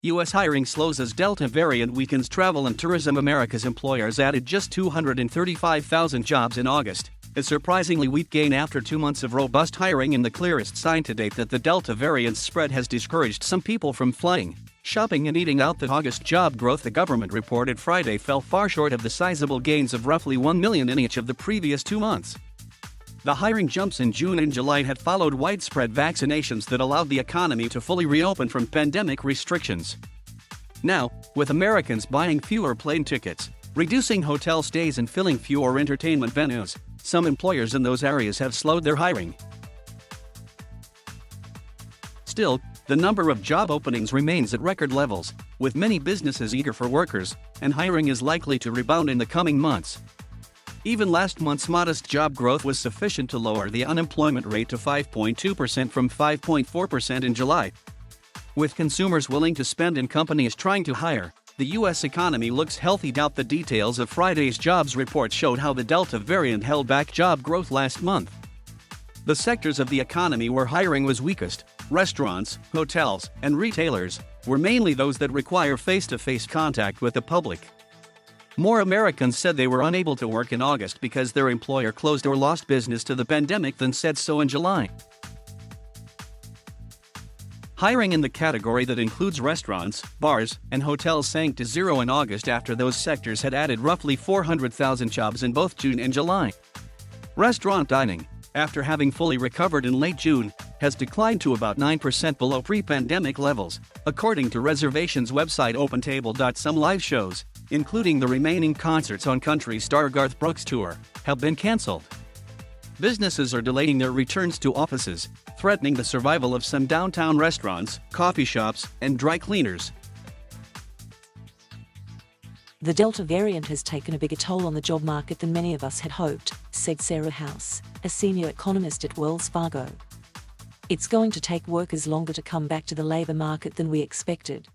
U.S. hiring slows as Delta variant weakens travel, and tourismAmerica's employers added just 235,000 jobs in August, a surprisingly weak gain after 2 months of robust hiring. In the clearest sign to date that the Delta variant spread has discouraged some people from flying, shopping and eating out. The August job growth the government reported Friday fell far short of the sizable gains of roughly 1 million in each of the previous 2 months. The hiring jumps in June and July had followed widespread vaccinations that allowed the economy to fully reopen from pandemic restrictions. Now, with Americans buying fewer plane tickets, reducing hotel stays and filling fewer entertainment venues, some employers in those areas have slowed their hiring. Still, the number of job openings remains at record levels, with many businesses eager for workers, and hiring is likely to rebound in the coming months. Even last month's modest job growth was sufficient to lower the unemployment rate to 5.2% from 5.4% in July. With consumers willing to spend and companies trying to hire, the U.S. economy looks healthy. The details of Friday's jobs report showed how the Delta variant held back job growth last month. The sectors of the economy where hiring was weakest, restaurants, hotels, and retailers, were mainly those that require face-to-face contact with the public. More Americans said they were unable to work in August because their employer closed or lost business to the pandemic than said so in July. Hiring in the category that includes restaurants, bars, and hotels sank to zero in August after those sectors had added roughly 400,000 jobs in both June and July. Restaurant dining, after having fully recovered in late June, has declined to about 9% below pre-pandemic levels, according to reservations website OpenTable. Some live shows, including the remaining concerts on country star Garth Brooks' tour, have been cancelled. Businesses are delaying their returns to offices, threatening the survival of some downtown restaurants, coffee shops, and dry cleaners. The Delta variant has taken a bigger toll on the job market than many of us had hoped, said Sarah House, a senior economist at Wells Fargo. It's going to take workers longer to come back to the labor market than we expected.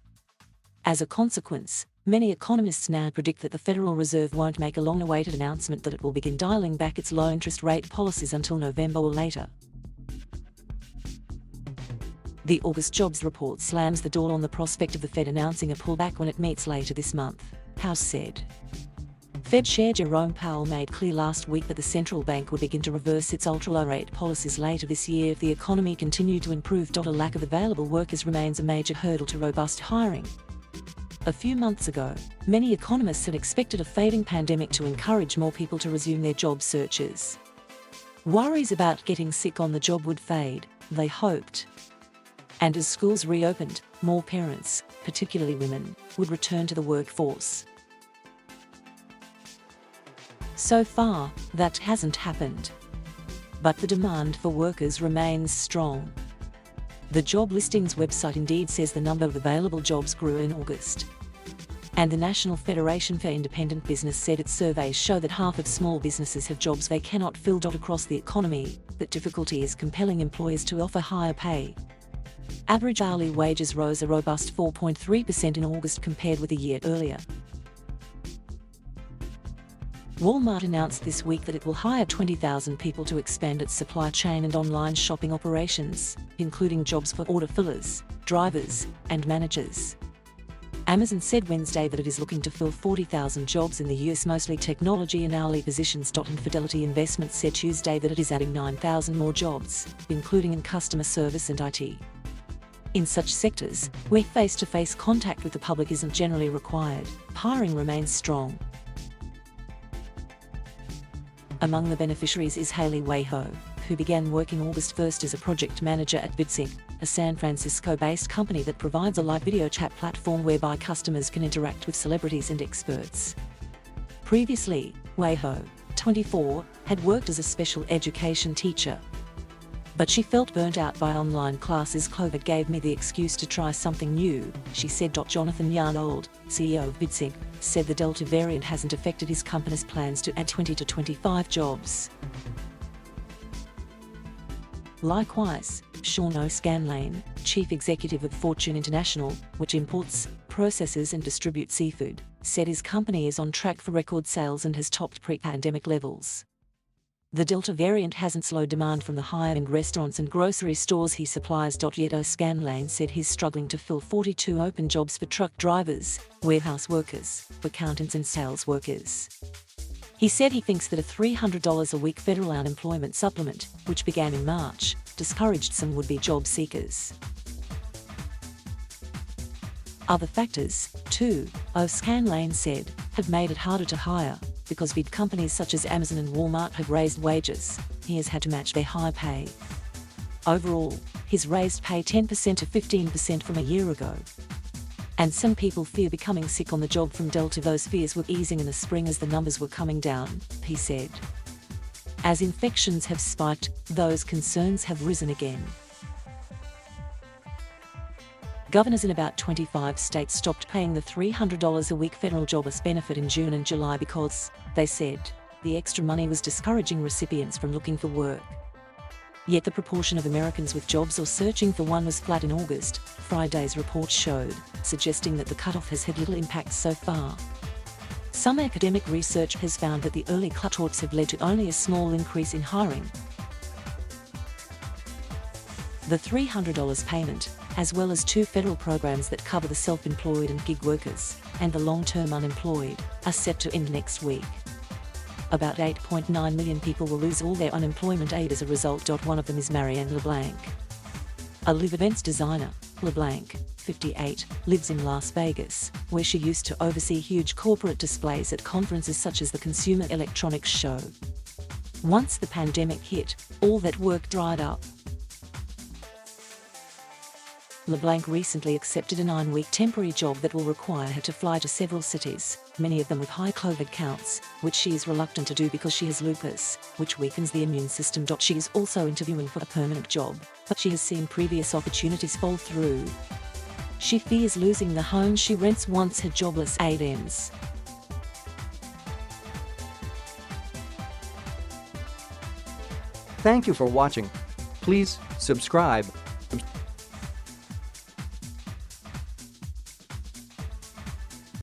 As a consequence, many economists now predict that the Federal Reserve won't make a long-awaited announcement that it will begin dialing back its low-interest rate policies until November or later. The August jobs report slams the door on the prospect of the Fed announcing a pullback when it meets later this month, House said. Fed Chair Jerome Powell made clear last week that the central bank would begin to reverse its ultra-low rate policies later this year if the economy continued to improve. A lack of available workers remains a major hurdle to robust hiring. A few months ago, many economists had expected a fading pandemic to encourage more people to resume their job searches. Worries about getting sick on the job would fade, they hoped. And as schools reopened, more parents, particularly women, would return to the workforce. So far, that hasn't happened. But the demand for workers remains strong. The job listings website Indeed says the number of available jobs grew in August. And the National Federation for Independent Business said its surveys show that half of small businesses have jobs they cannot fill. Across the economy, that difficulty is compelling employers to offer higher pay. Average hourly wages rose a robust 4.3% in August compared with a year earlier. Walmart announced this week that it will hire 20,000 people to expand its supply chain and online shopping operations, including jobs for order fillers, drivers, and managers. Amazon said Wednesday that it is looking to fill 40,000 jobs in the US, mostly technology and hourly positions. And Fidelity Investments said Tuesday that it is adding 9,000 more jobs, including in customer service and IT. In such sectors, where face-to-face contact with the public isn't generally required, hiring remains strong. Among the beneficiaries is Haley Wayho, who began working August 1st as a project manager at VidSync, a San Francisco-based company that provides a live video chat platform whereby customers can interact with celebrities and experts. Previously, Wayho, 24, had worked as a special education teacher. But she felt burnt out by online classes. COVID gave me the excuse to try something new, she said. Jonathan Yarnold, CEO of VidSync, said the Delta variant hasn't affected his company's plans to add 20 to 25 jobs. Likewise, Sean O'Scanlane, chief executive of Fortune International, which imports, processes and distributes seafood, said his company is on track for record sales and has topped pre-pandemic levels. The Delta variant hasn't slowed demand from the higher-end restaurants and grocery stores he supplies. Yet O'Scanlan said he's struggling to fill 42 open jobs for truck drivers, warehouse workers, accountants and sales workers. He said he thinks that a $300 a week federal unemployment supplement, which began in March, discouraged some would-be job seekers. Other factors, too, O'Scanlan said, have made it harder to hire, because big companies such as Amazon and Walmart have raised wages. He has had to match their high pay. Overall, he's raised pay 10% to 15% from a year ago. And some people fear becoming sick on the job from Delta. Those fears were easing in the spring as the numbers were coming down, he said. As infections have spiked, those concerns have risen again. Governors in about 25 states stopped paying the $300 a week federal jobless benefit in June and July because, they said, the extra money was discouraging recipients from looking for work. Yet the proportion of Americans with jobs or searching for one was flat in August, Friday's report showed, suggesting that the cutoff has had little impact so far. Some academic research has found that the early cutoffs have led to only a small increase in hiring. The $300 payment, as well as 2 federal programs that cover the self-employed and gig workers, and the long-term unemployed, are set to end next week. About 8.9 million people will lose all their unemployment aid as a result. One of them is Marianne LeBlanc. A live events designer, LeBlanc, 58, lives in Las Vegas, where she used to oversee huge corporate displays at conferences such as the Consumer Electronics Show. Once the pandemic hit, all that work dried up. LeBlanc recently accepted a 9-week temporary job that will require her to fly to several cities, many of them with high COVID counts, which she is reluctant to do because she has lupus, which weakens the immune system. She is also interviewing for a permanent job, but she has seen previous opportunities fall through. She fears losing the home she rents once her jobless aid ends. Thank you for watching. Please subscribe.